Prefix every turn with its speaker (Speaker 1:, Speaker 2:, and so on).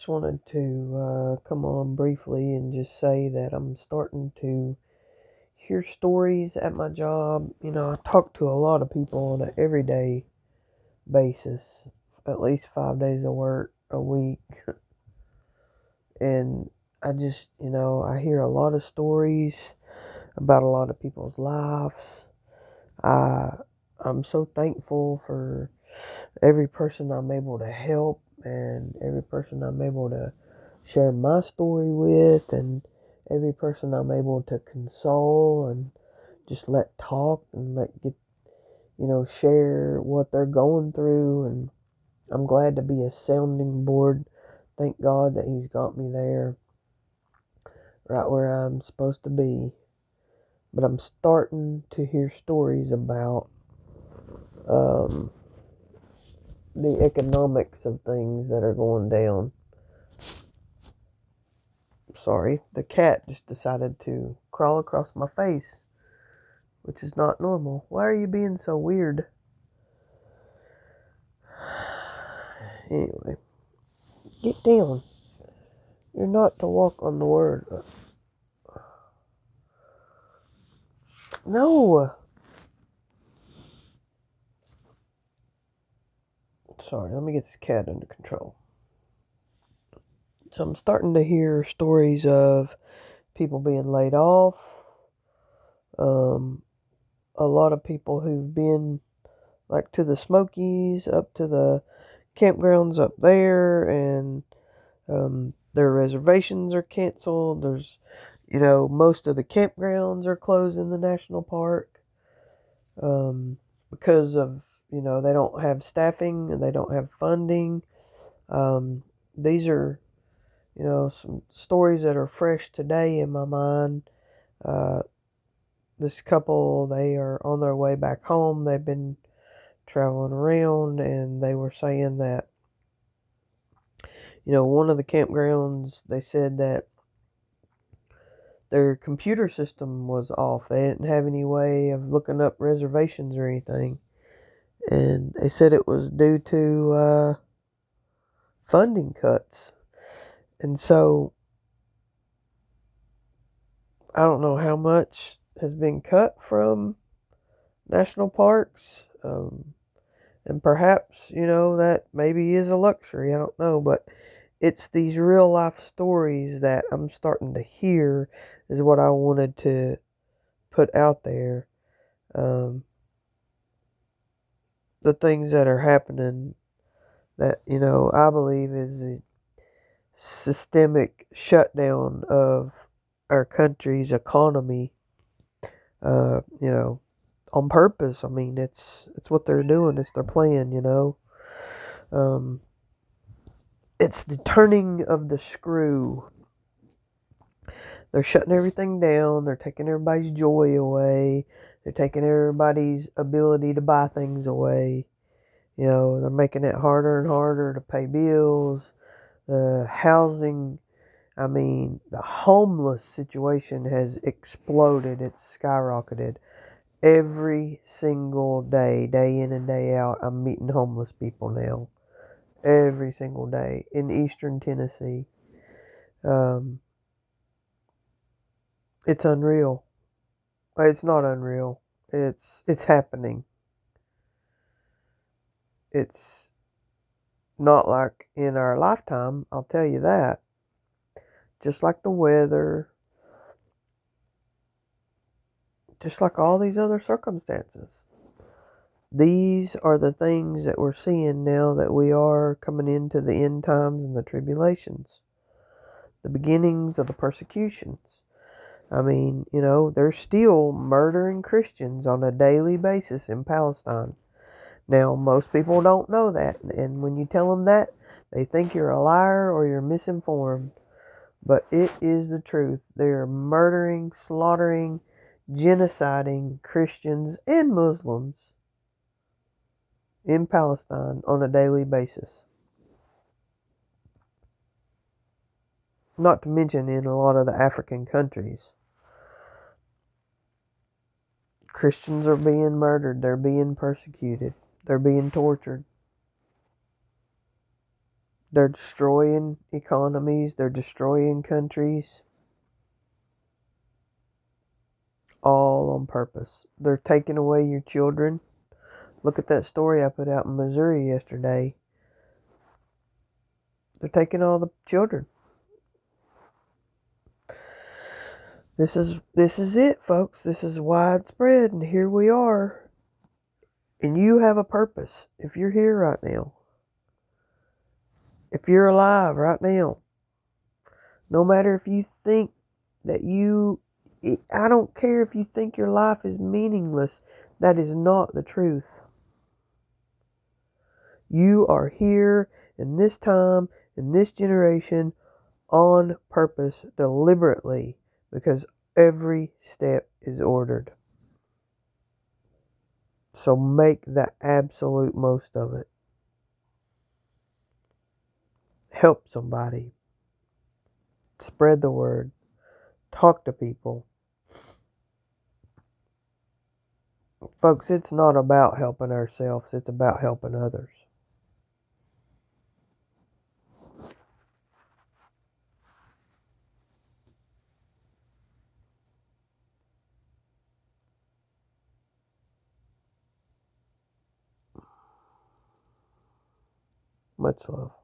Speaker 1: Just wanted to come on briefly and just say that I'm starting to hear stories at my job. I talk to a lot of people on an everyday basis, at least 5 days of work a week. And I hear a lot of stories about a lot of people's lives. I, I'm so thankful for every person I'm able to help and every person I'm able to share my story with and every person I'm able to console and just let talk and share what they're going through. And I'm glad to be a sounding board. Thank God that He's got me there, right where I'm supposed to be. But I'm starting to hear stories about um, the economics of things that are going down. Sorry, the cat just decided to crawl across my face, which is not normal. Why are you being so weird? Anyway, get down. You're not to walk on the word. No. Sorry, let me get this cat under control. So I'm starting to hear stories of people being laid off. Um, a lot of people who've been like to the Smokies, up to the campgrounds up there, and their reservations are canceled. Most of the campgrounds are closed in the national park because of, they don't have staffing and they don't have funding. These are, some stories that are fresh today in my mind. Uh, this couple, they are on their way back home. They've been traveling around and they were saying that, one of the campgrounds, they said that their computer system was off. They didn't have any way of looking up reservations or anything. And they said it was due to funding cuts. And so I don't know how much has been cut from national parks. And perhaps, that maybe is a luxury. I don't know. But it's these real life stories that I'm starting to hear is what I wanted to put out there. Um, the things that are happening that, I believe is a systemic shutdown of our country's economy, on purpose. I mean, it's what they're doing. It's their plan. Um, it's the turning of the screw. They're shutting everything down. They're taking everybody's joy away. They're taking everybody's ability to buy things away. They're making it harder and harder to pay bills. The housing, I mean, the homeless situation has exploded. It's skyrocketed. Every single day, day in and day out, I'm meeting homeless people now. Every single day in eastern Tennessee. Um, it's unreal. It's not unreal. It's happening. It's not like in our lifetime, I'll tell you that. Just like the weather, just like all these other circumstances. These are the things that we're seeing now that we are coming into the end times and the tribulations, the beginnings of the persecutions. I mean, they're still murdering Christians on a daily basis in Palestine. Now, most people don't know that, and when you tell them that, they think you're a liar or you're misinformed. But it is the truth. They're murdering, slaughtering, genociding Christians and Muslims in Palestine on a daily basis. Not to mention in a lot of the African countries. Christians are being murdered. They're being persecuted. They're being tortured. They're destroying economies, they're destroying countries, all on purpose. They're taking away your children. Look at that story I put out in Missouri yesterday. They're taking all the children. This is it, folks. This is widespread, and here we are. And you have a purpose. If you're here right now, if you're alive right now, no matter if you think that I don't care if you think your life is meaningless. That is not the truth. You are here in this time, in this generation, on purpose, deliberately, because every step is ordered. So make the absolute most of it. Help somebody. Spread the word. Talk to people. Folks, it's not about helping ourselves, it's about helping others. Much love.